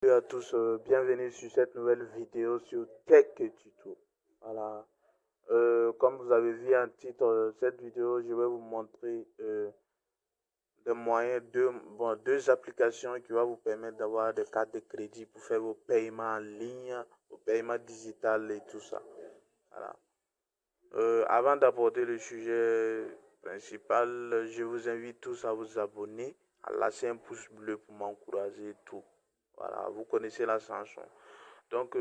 Salut à tous, bienvenue sur cette nouvelle vidéo sur Tech Tuto. Voilà. Comme vous avez vu en titre, cette vidéo, je vais vous montrer des moyens, deux applications qui vont vous permettre d'avoir des cartes de crédit pour faire vos paiements en ligne, vos paiements digital et tout ça. Voilà. Avant d'aborder le sujet principal, je vous invite tous à vous abonner, à lâcher un pouce bleu pour m'encourager et tout. Voilà, vous connaissez la chanson. Donc,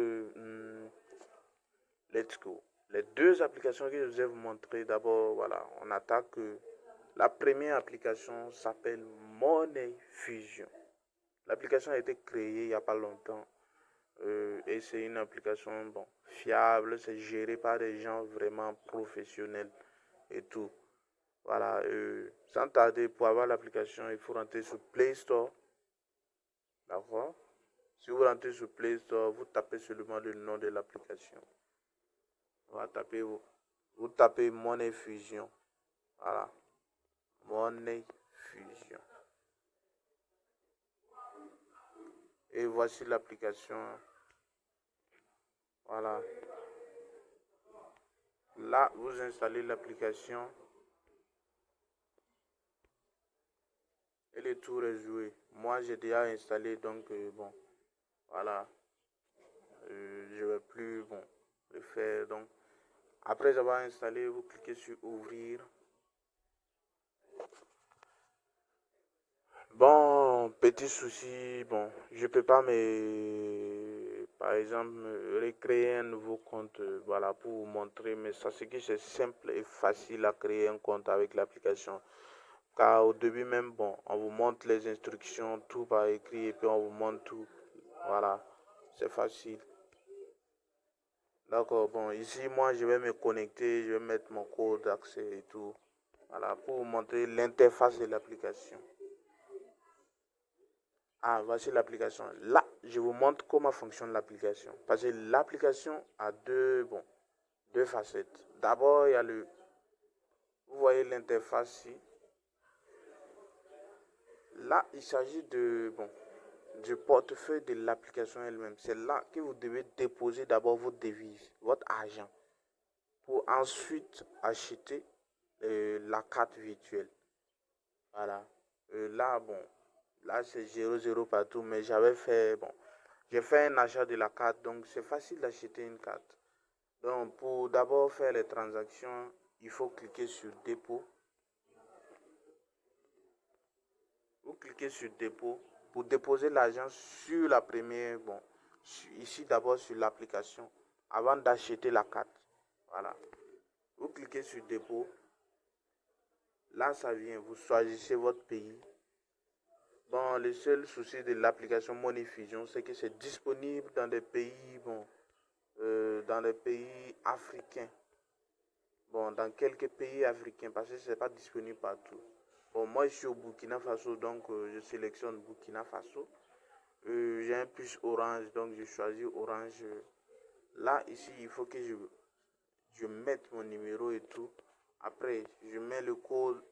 let's go. Les deux applications que je vous ai vous montrer, d'abord, voilà, on attaque. La première application s'appelle Money Fusion. L'application a été créée il n'y a pas longtemps et c'est une application bon, fiable, c'est géré par des gens vraiment professionnels et tout. Voilà, sans tarder, pour avoir l'application, il faut rentrer sur Play Store. D'accord? Si vous rentrez sur Play Store, vous tapez seulement le nom de l'application. Vous tapez Money Fusion. Voilà. Money Fusion. Et voici l'application. Voilà. Là, vous installez l'application. Et le tour est joué. Moi, j'ai déjà installé, donc bon. Voilà. Je vais plus, bon, le faire. Donc, après avoir installé, vous cliquez sur Ouvrir. Bon, petit souci, bon, je peux pas par exemple, recréer un nouveau compte, voilà, pour vous montrer, mais ça c'est que c'est simple et facile à créer un compte avec l'application. Car au début même, bon, on vous montre les instructions, tout par écrit, et puis on vous montre tout. Voilà, c'est facile. D'accord, bon, ici, moi, je vais me connecter, je vais mettre mon code d'accès et tout. Voilà, pour vous montrer l'interface de l'application. Ah, voici l'application. Là, je vous montre comment fonctionne l'application. Parce que l'application a deux facettes. D'abord, il y a vous voyez l'interface ici. Là, il s'agit du portefeuille de l'application elle-même. C'est là que vous devez déposer d'abord votre devise, votre argent, pour ensuite acheter la carte virtuelle. Voilà. Là, c'est 0 partout, mais j'ai fait un achat de la carte, donc c'est facile d'acheter une carte. Donc, pour d'abord faire les transactions, il faut cliquer sur dépôt. Vous cliquez sur dépôt pour déposer l'argent sur la première, ici d'abord sur l'application, avant d'acheter la carte. Voilà. Vous cliquez sur dépôt. Là, ça vient, vous choisissez votre pays. Bon, le seul souci de l'application Money Fusion, c'est que c'est disponible dans des pays, dans des pays africains. Bon, dans quelques pays africains, parce que ce n'est pas disponible partout. Bon, moi, je suis au Burkina Faso, donc je sélectionne Burkina Faso. J'ai un plus orange, donc je choisis orange. Là, ici, il faut que je mette mon numéro et tout. Après, je mets le code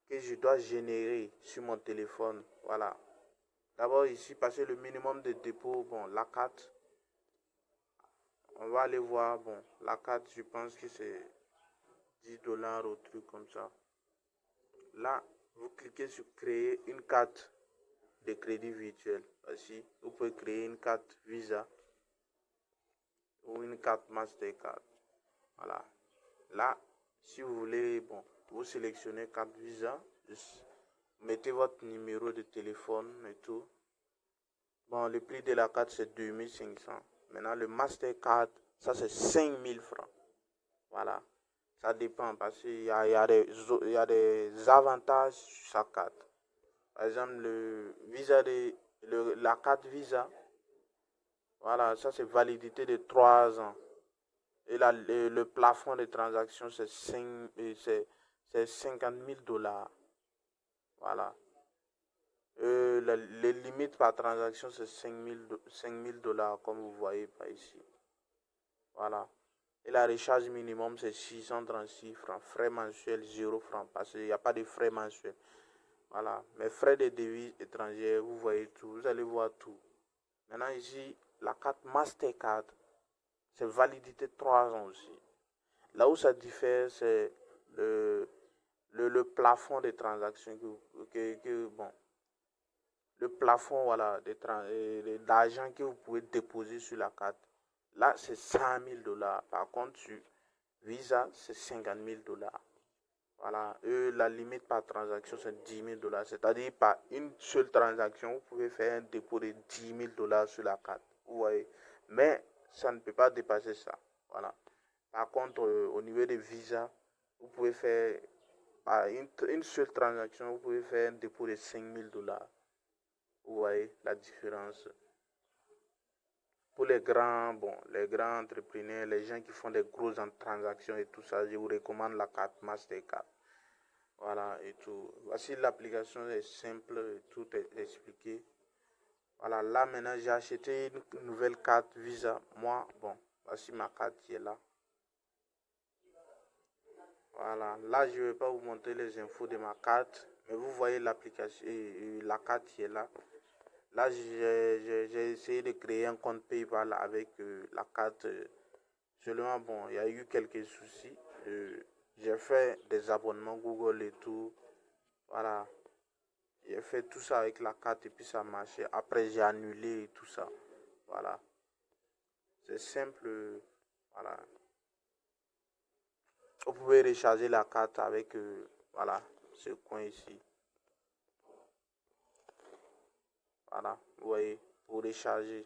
que je dois générer sur mon téléphone. Voilà. D'abord, ici, passer le minimum de dépôt. Bon, la carte, on va aller voir. Bon, la carte, je pense que c'est 10 $ ou truc comme ça. Là, vous cliquez sur créer une carte de crédit virtuel. Ici, vous pouvez créer une carte Visa ou une carte Mastercard. Voilà. Là, si vous voulez, bon, vous sélectionnez carte Visa, mettez votre numéro de téléphone et tout. Bon, le prix de la carte, c'est 2500. Maintenant, le Mastercard, ça, c'est 5000 francs. Voilà. Ça dépend parce qu'il y a des avantages sur sa carte. Par exemple, la carte Visa, voilà, ça c'est validité de 3 ans. Et là, le plafond de transaction, c'est 50 000 $. Voilà. Les limites par transaction, c'est 5 000 $, comme vous voyez par ici. Voilà. Et la recharge minimum, c'est 636 francs. Frais mensuels, 0 francs. Parce qu'il n'y a pas de frais mensuels. Voilà. Mais frais de devises étrangères, vous voyez tout. Vous allez voir tout. Maintenant ici, la carte Mastercard, c'est validité 3 ans aussi. Là où ça diffère, c'est le plafond des transactions bon, le plafond voilà, d'argent que vous pouvez déposer sur la carte. Là, c'est 100 000 dollars. Par contre, sur Visa, c'est 50 000 dollars. Voilà, eux, la limite par transaction, c'est 10 000 dollars. C'est-à-dire, par une seule transaction, vous pouvez faire un dépôt de 10 000 dollars sur la carte. Vous voyez. Mais ça ne peut pas dépasser ça. Voilà. Par contre, au niveau de Visa, vous pouvez faire, par une seule transaction, vous pouvez faire un dépôt de 5 000 dollars. Vous voyez la différence. Pour les grands entrepreneurs, les gens qui font des grosses transactions et tout ça, je vous recommande la carte Mastercard. Voilà et tout. Voici l'application est simple, et tout est expliqué. Voilà, là maintenant j'ai acheté une nouvelle carte Visa. Moi, bon, voici ma carte qui est là. Voilà, là je ne vais pas vous montrer les infos de ma carte, mais vous voyez l'application et la carte qui est là. Là, j'ai essayé de créer un compte PayPal avec la carte. Seulement, bon, il y a eu quelques soucis. J'ai fait des abonnements Google et tout. Voilà. J'ai fait tout ça avec la carte et puis ça marchait. Après, j'ai annulé et tout ça. Voilà. C'est simple. Voilà. Vous pouvez recharger la carte avec voilà, ce coin ici. Voilà. Vous voyez, pour recharger.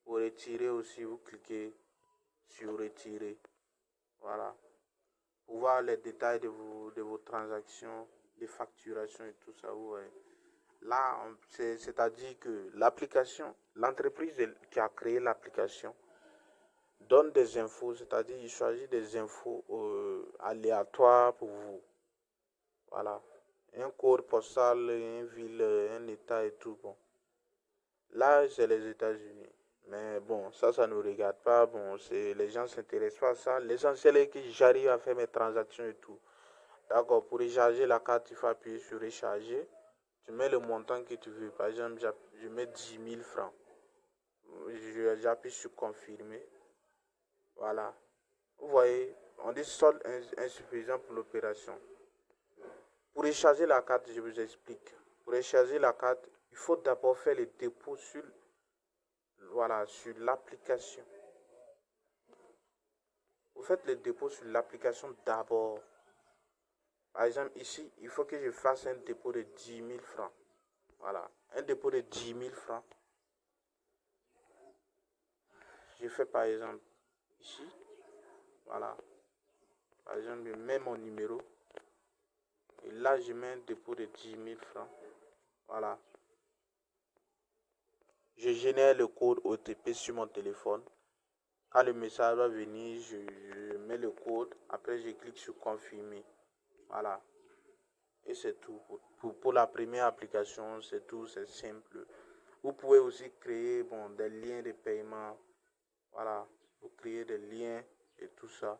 Pour retirer aussi, vous cliquez sur retirer. Voilà. Pour voir les détails de vos transactions, les facturations et tout ça, vous voyez. Là, c'est-à-dire que l'application, l'entreprise qui a créé l'application donne des infos, c'est-à-dire il choisit des infos aléatoires pour vous. Voilà. Un code postal, une ville, un état et tout. Bon. Là, c'est les États-Unis. Mais bon, ça ne regarde pas. Bon, les gens ne s'intéressent pas à ça. L'essentiel est que j'arrive à faire mes transactions et tout. D'accord, pour recharger la carte, il faut appuyer sur recharger. Tu mets le montant que tu veux. Par exemple, je mets 10 000 francs. J'appuie sur confirmer. Voilà. Vous voyez, on dit solde insuffisant pour l'opération. Pour recharger la carte, je vous explique. Pour recharger la carte, il faut d'abord faire le dépôt voilà, sur l'application. Vous faites le dépôt sur l'application d'abord. Par exemple, ici, il faut que je fasse un dépôt de 10 000 francs. Voilà, un dépôt de 10 000 francs. Je fais par exemple ici. Voilà. Par exemple, je mets mon numéro. Et là, je mets un dépôt de 10 000 francs. Voilà. Je génère le code OTP sur mon téléphone. Quand le message va venir, je mets le code. Après, je clique sur confirmer. Voilà. Et c'est tout. Pour la première application, c'est tout. C'est simple. Vous pouvez aussi créer des liens de paiement. Voilà. Vous créez des liens et tout ça.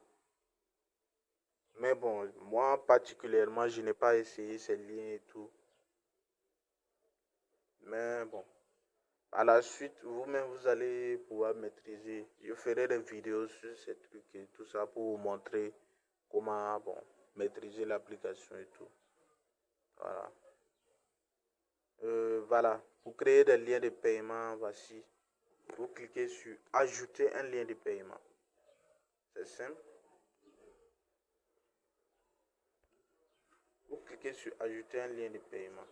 Mais bon, moi particulièrement, je n'ai pas essayé ces liens et tout. Mais bon, à la suite, vous-même, vous allez pouvoir maîtriser. Je ferai des vidéos sur ces trucs et tout ça pour vous montrer comment, maîtriser l'application et tout. Voilà. Voilà. Pour créer des liens de paiement, voici. Vous cliquez sur ajouter un lien de paiement. C'est simple. Vous cliquez sur ajouter un lien de paiement.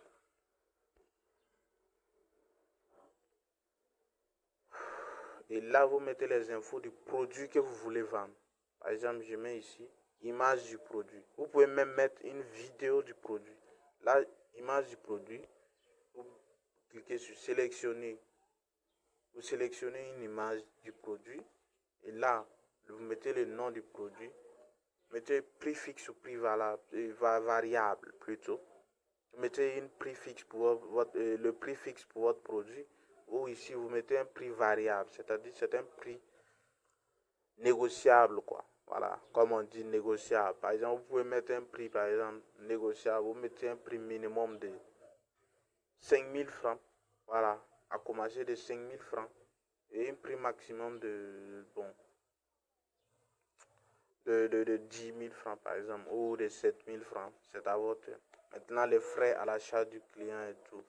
Et là, vous mettez les infos du produit que vous voulez vendre. Par exemple, je mets ici image du produit. Vous pouvez même mettre une vidéo du produit. Là, image du produit. Vous cliquez sur sélectionner. Vous sélectionnez une image du produit. Et là, vous mettez le nom du produit. Mettez prix fixe ou prix variable plutôt. Mettez une prix fixe pour le prix fixe pour votre produit. Ou ici, vous mettez un prix variable. C'est-à-dire c'est un prix négociable, quoi. Voilà, comme on dit négociable. Par exemple, vous pouvez mettre un prix, par exemple, négociable. Vous mettez un prix minimum de 5 000 francs. Voilà, à commencer de 5000 francs et un prix maximum de, bon, de 10 000 francs par exemple, ou de 7 000 francs. C'est à votre. Maintenant, les frais à l'achat du client et tout.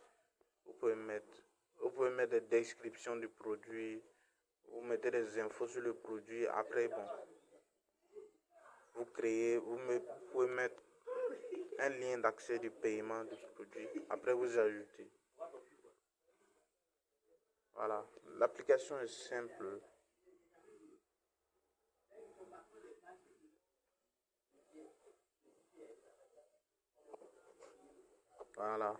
Vous pouvez mettre, vous pouvez mettre des descriptions du produit, vous mettez des infos sur le produit. Après, bon, vous créez, vous pouvez mettre un lien d'accès du paiement du produit. Après, vous ajoutez. Voilà, l'application est simple. Voilà,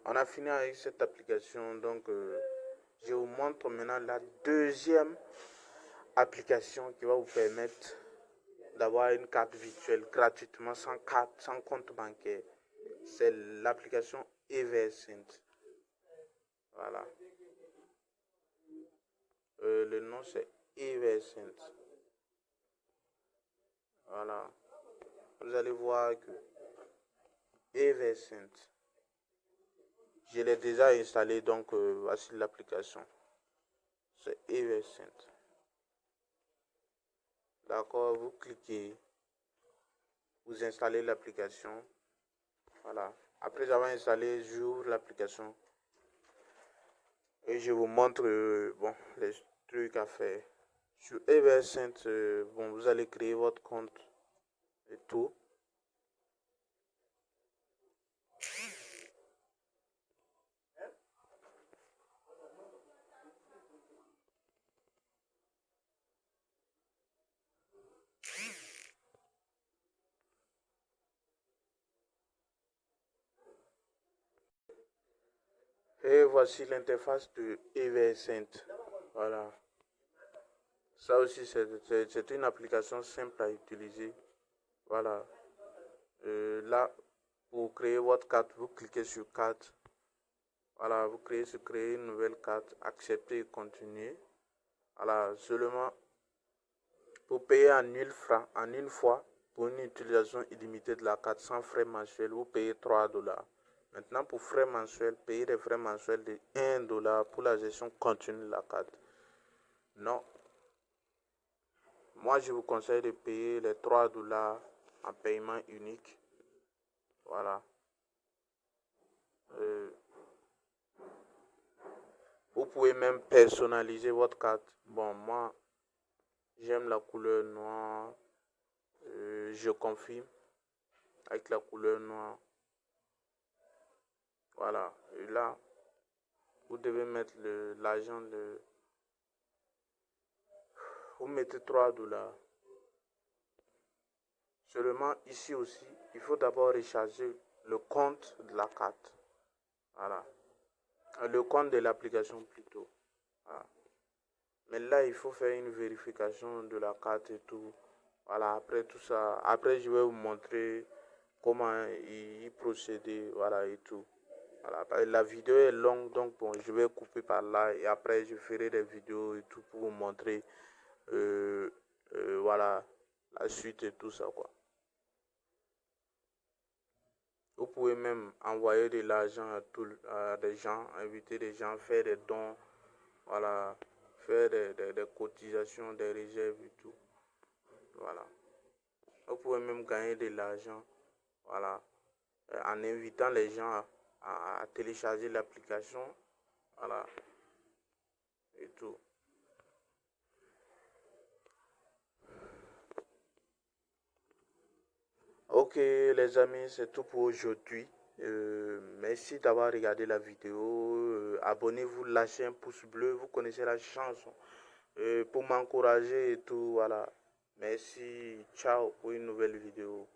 on a fini avec cette application. Donc, je vous montre maintenant la deuxième application qui va vous permettre d'avoir une carte virtuelle gratuitement sans carte, sans compte bancaire. C'est l'application Eversend. Voilà. Le nom c'est Eversend. Voilà. Vous allez voir que Eversend. Je l'ai déjà installé, donc voici l'application. C'est Eversend. D'accord, vous cliquez, vous installez l'application. Voilà. Après avoir installé, j'ouvre l'application et je vous montre bon, les trucs à faire. Sur Eversend, bon, vous allez créer votre compte et tout. Et voici l'interface de Eversend. Voilà. Ça aussi, c'est une application simple à utiliser. Voilà. Là, pour créer votre carte, vous cliquez sur carte. Voilà, vous créez une nouvelle carte, accepter et continuer. Voilà, seulement pour payer en 1000 francs, en une fois, pour une utilisation illimitée de la carte sans frais mensuels, vous payez 3 dollars. Maintenant, pour frais mensuels, payez des frais mensuels de 1 dollar pour la gestion continue de la carte. Non. Moi, je vous conseille de payer les 3 dollars en paiement unique. Voilà. Euh, vous pouvez même personnaliser votre carte. Bon, moi, j'aime la couleur noire. Je confirme avec la couleur noire. Voilà. Et là, vous devez mettre l'argent. Vous mettez 3 dollars. Seulement ici aussi, il faut d'abord recharger le compte de la carte. Voilà. Le compte de l'application plutôt. Voilà. Mais là, il faut faire une vérification de la carte et tout. Voilà, après tout ça. Après, je vais vous montrer comment y procéder. Voilà, et tout. Voilà, la vidéo est longue, donc bon, je vais couper par là et après, je ferai des vidéos et tout pour vous montrer. Voilà, la suite et tout ça, quoi. Vous pouvez même envoyer de l'argent à des gens, inviter des gens, faire des dons, voilà, faire des cotisations, des réserves et tout. Voilà. Vous pouvez même gagner de l'argent, voilà, en invitant les gens à télécharger l'application, voilà, et tout. Ok les amis, c'est tout pour aujourd'hui. Merci d'avoir regardé la vidéo. Abonnez-vous, lâchez un pouce bleu. Vous connaissez la chanson. Pour m'encourager et tout. Voilà. Merci. Ciao pour une nouvelle vidéo.